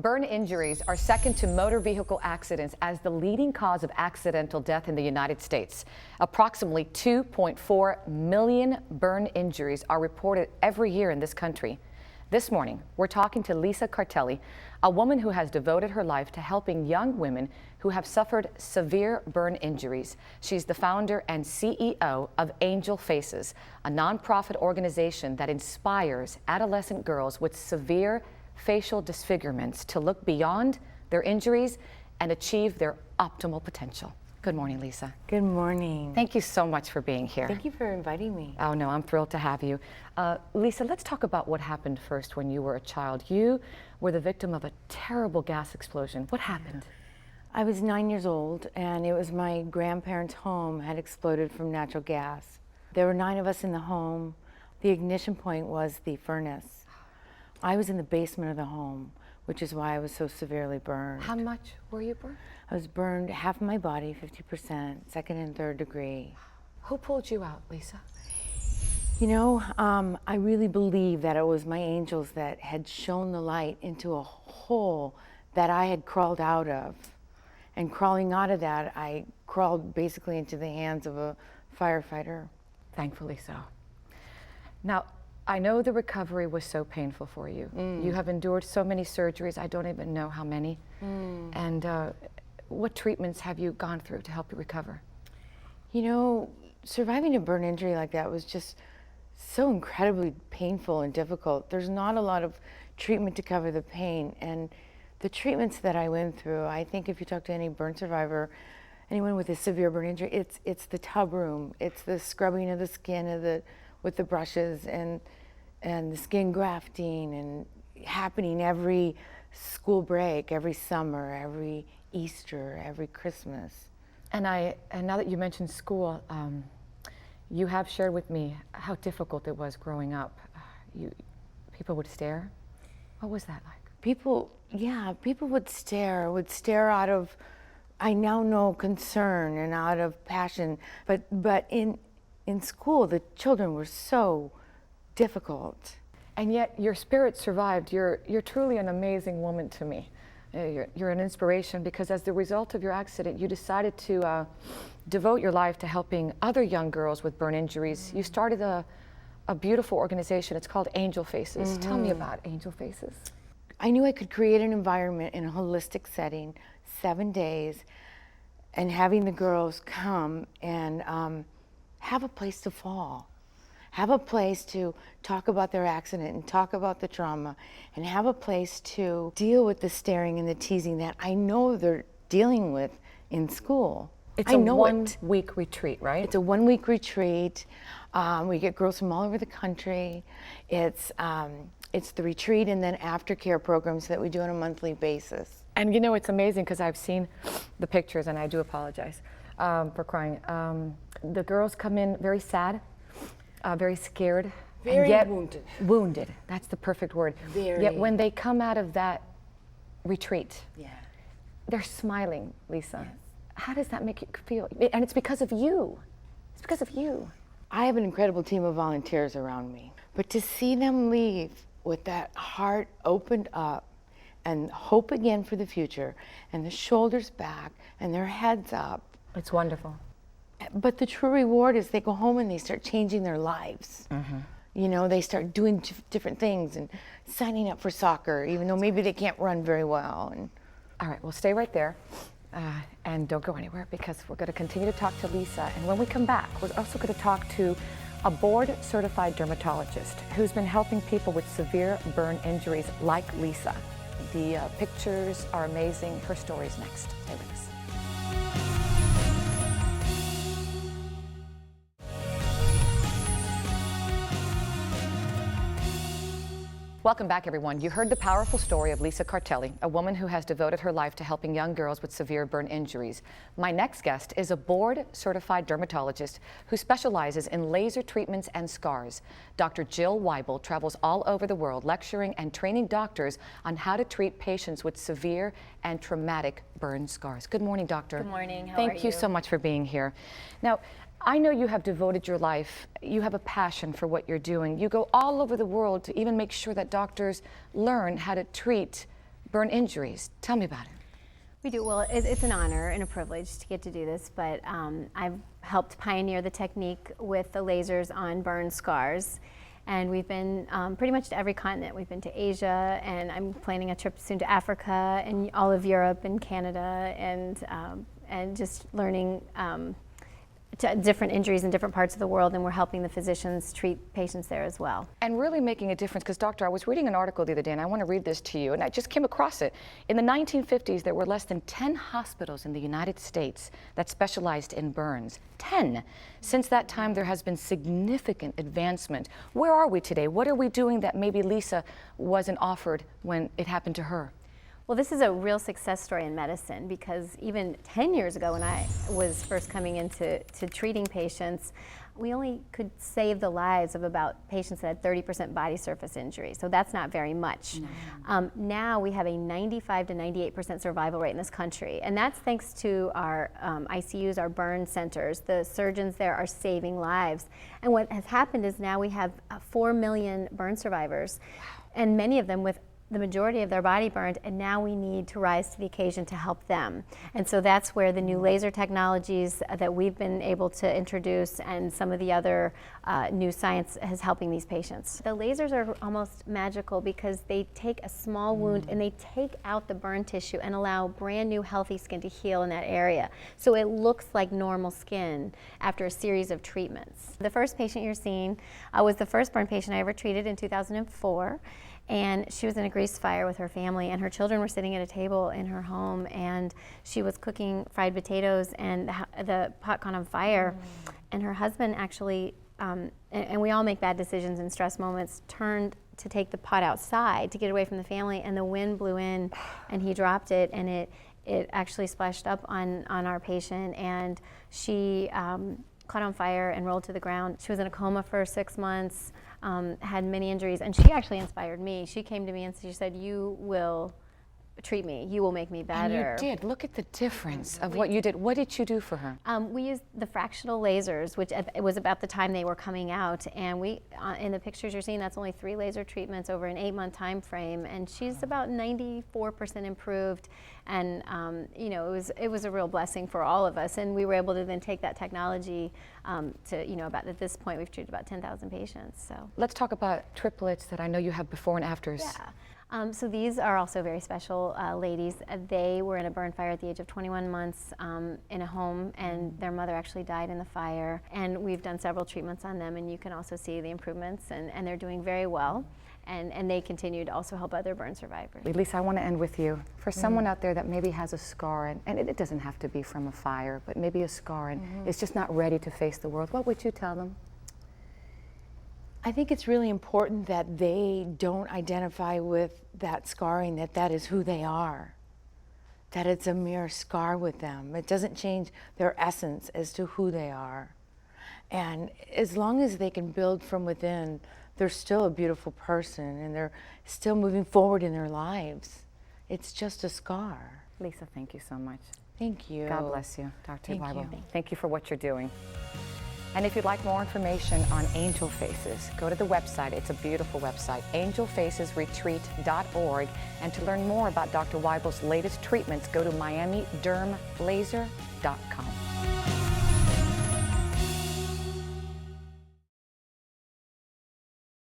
Burn injuries are second to motor vehicle accidents as the leading cause of accidental death in the United States. Approximately 2.4 million burn injuries are reported every year in this country. This morning, we're talking to Lisa Cartelli, a woman who has devoted her life to helping young women who have suffered severe burn injuries. She's the founder and CEO of Angel Faces, a nonprofit organization that inspires adolescent girls with severe facial disfigurements to look beyond their injuries and achieve their optimal potential. Good morning, Lisa. Good morning. Thank you so much for being here. Thank you for inviting me. Oh, no, I'm thrilled to have you. Lisa, let's talk about what happened first when you were a child. You were the victim of a terrible gas explosion. What happened? I was 9 years old, and it was my grandparents' home had exploded from natural gas. There were 9 of us in the home. The ignition point was the furnace. I was in the basement of the home, which is why I was so severely burned. How much were you burned? I was burned half my body, 50%, second and third degree. Who pulled you out, Lisa? You know, I really believe that it was my angels that had shone the light into a hole that I had crawled out of. And crawling out of that, I crawled basically into the hands of a firefighter. Thankfully so. Now, I know the recovery was so painful for you. You have endured so many surgeries, I don't even know how many. And what treatments have you gone through to help you recover? You know, surviving a burn injury like that was just so incredibly painful and difficult. There's not a lot of treatment to cover the pain. And the treatments that I went through, I think if you talk to any burn survivor, anyone with a severe burn injury, it's the tub room, it's the scrubbing of the skin with the brushes and the skin grafting and happening every school break, every summer, every Easter, every Christmas. And now that you mentioned school, you have shared with me how difficult it was growing up. People would stare. What was that like? People would stare out of, I now know, concern and out of passion. But in school, the children were so difficult. And yet your spirit survived. You're truly an amazing woman to me. You're an inspiration because as the result of your accident, you decided to devote your life to helping other young girls with burn injuries. You started a beautiful organization. It's called Angel Faces. Tell me about Angel Faces. I knew I could create an environment in a holistic setting, 7 days, and having the girls come and have a place to fall, have a place to talk about their accident and talk about the trauma, and have a place to deal with the staring and the teasing that I know they're dealing with in school. It's a one-week retreat, right? It's a 1-week retreat. We get girls from all over the country. It's the retreat and then aftercare programs that we do on a monthly basis. And you know, it's amazing because I've seen the pictures, and I do apologize for crying. The girls come in very sad, very scared, very and yet wounded. Wounded, that's the perfect word. Very. Yet when they come out of that retreat, Yeah. they're smiling, Lisa. Yes. How does that make you feel? And it's because of you. It's because of you. I have an incredible team of volunteers around me, but to see them leave with that heart opened up and hope again for the future and the shoulders back and their heads up. It's wonderful. But the true reward is they go home and they start changing their lives. You know, they start doing different things and signing up for soccer, even though maybe they can't run very well. And all right, well, stay right there and don't go anywhere because we're going to continue to talk to Lisa. And when we come back, we're also going to talk to a board-certified dermatologist who's been helping people with severe burn injuries like Lisa. The pictures are amazing. Her story's next. Stay with us. Welcome back, everyone. You heard the powerful story of Lisa Cartelli, a woman who has devoted her life to helping young girls with severe burn injuries. My next guest is a board-certified dermatologist who specializes in laser treatments and scars. Dr. Jill Weibel travels all over the world lecturing and training doctors on how to treat patients with severe and traumatic burn scars. Good morning, doctor. Good morning. How are Thank you so much for being here. Now, I know you have devoted your life, you have a passion for what you're doing. You go all over the world to even make sure that doctors learn how to treat burn injuries. Tell me about it. We do. Well, it's an honor and a privilege to get to do this, but I've helped pioneer the technique with the lasers on burn scars. And we've been pretty much to every continent. We've been to Asia, and I'm planning a trip soon to Africa and all of Europe and Canada, and just learning to different injuries in different parts of the world, and we're helping the physicians treat patients there as well. And really making a difference, because doctor, I was reading an article the other day, and I want to read this to you, and I just came across it. In the 1950s, there were less than 10 hospitals in the United States that specialized in burns. 10. Since that time, there has been significant advancement. Where are we today? What are we doing that maybe Lisa wasn't offered when it happened to her? Well, this is a real success story in medicine, because even 10 years ago when I was first coming into treating patients, we only could save the lives of about patients that had 30% body surface injury. So that's not very much. Now we have a 95 to 98% survival rate in this country. And that's thanks to our ICUs, our burn centers. The surgeons there are saving lives. And what has happened is now we have 4 million burn survivors, and many of them with the majority of their body burned, and now we need to rise to the occasion to help them. And so that's where the new laser technologies that we've been able to introduce and some of the other new science is helping these patients. The lasers are almost magical because they take a small wound and they take out the burn tissue and allow brand new healthy skin to heal in that area. So it looks like normal skin after a series of treatments. The first patient you're seeing was the first burn patient I ever treated in 2004. And she was in a grease fire with her family, and her children were sitting at a table in her home, and she was cooking fried potatoes, and the pot caught on fire. And her husband actually, and we all make bad decisions in stress moments, turned to take the pot outside to get away from the family, and the wind blew in, and he dropped it, and it actually splashed up on our patient, and she caught on fire and rolled to the ground. She was in a coma for 6 months. Had many injuries, and she actually inspired me. She came to me and she said, "You will treat me. You will make me better." And you did. Look at the difference of what you did. What did you do for her? We used the fractional lasers, which it was about the time they were coming out, and we, in the pictures you're seeing, that's only 3 laser treatments over an 8-month time frame, and she's about 94% improved, and you know, it was a real blessing for all of us, and we were able to then take that technology to, you know, about at this point we've treated about 10,000 patients. So let's talk about triplets that I know you have before and afters. Yeah. So these are also very special ladies. They were in a burn fire at the age of 21 months in a home, and their mother actually died in the fire. And we've done several treatments on them, and you can also see the improvements, and they're doing very well. And they continue to also help other burn survivors. Lisa, I want to end with you. For someone out there that maybe has a scar, and it doesn't have to be from a fire, but maybe a scar and is just not ready to face the world, what would you tell them? I think it's really important that they don't identify with that scarring, that is who they are, that it's a mere scar with them. It doesn't change their essence as to who they are. And as long as they can build from within, they're still a beautiful person, and they're still moving forward in their lives. It's just a scar. Lisa, thank you so much. Thank you. God bless you, Dr. Thank Weibel. you. Thank you for what you're doing. And if you'd like more information on Angel Faces, go to the website. It's a beautiful website, angelfacesretreat.org. And to learn more about Dr. Weibel's latest treatments, go to miamidermlaser.com.